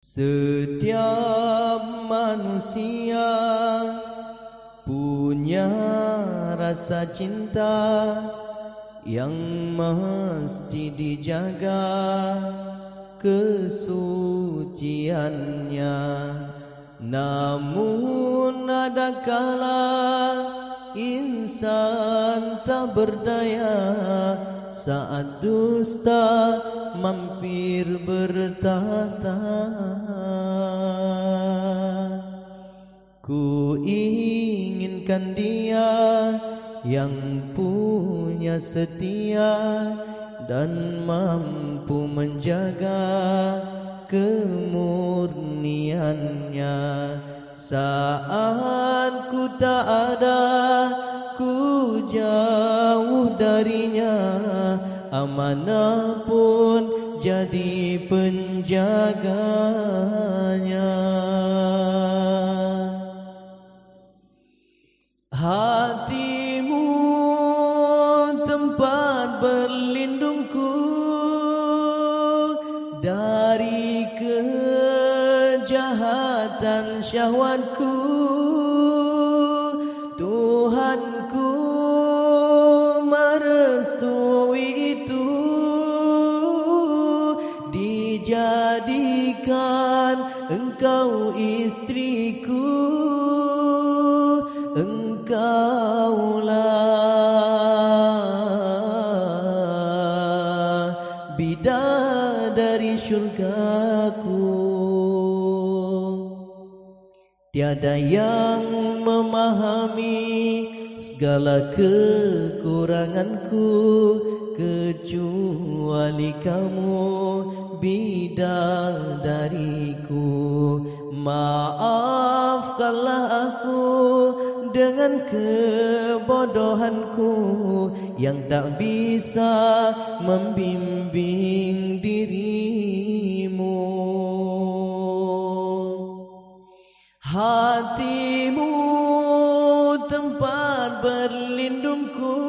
Setiap manusia punya rasa cinta yang mesti dijaga kesuciannya. Namun ada kala insan tak berdaya saat dusta mampir bertata. Ku inginkan dia yang punya setia dan mampu menjaga kemurniannya. Saat ku tak ada, ku jauh darinya, amanah pun jadi penjaganya. Hatimu tempat berlindungku dari kejahatan syahwatku. Tuhanku merestui itu, dijadikan engkau istriku. Engkaulah bidadari syurgaku. Tiada yang memahami segala kekuranganku kecuali kamu, bidadariku. Maafkanlah aku dengan kebodohanku yang tak bisa membimbing dirimu. Hatimu tempat berlindungku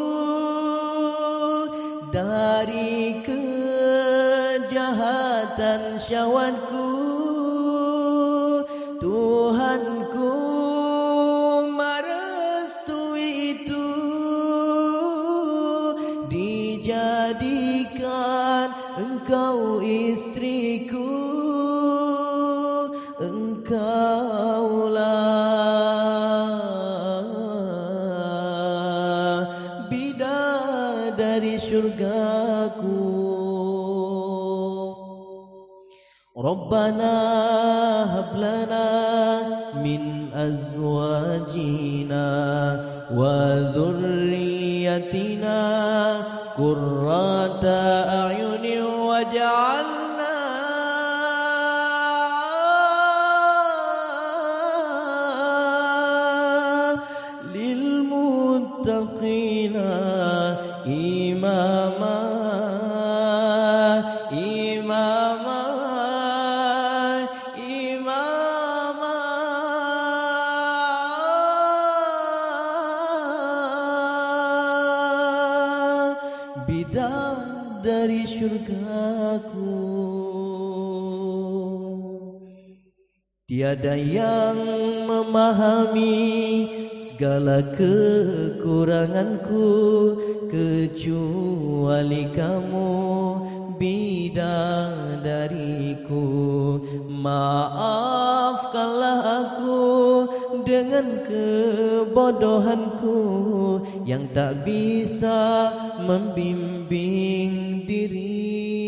dari kejahatan syahwatku. Tuhanku merestui itu, dijadikan engkau istriku. Engkaulah bidadari syurgaku. Rabbana hab lana min azwajina wa dhurriyyatina qurrata a'yunin waj'alna lil muttaqina imama. Bidadari syurgaku. Tiada yang memahami segala kekuranganku kecuali kamu, bidadariku. Maafkanlah aku dengan kebodohanku yang tak bisa membimbing diri.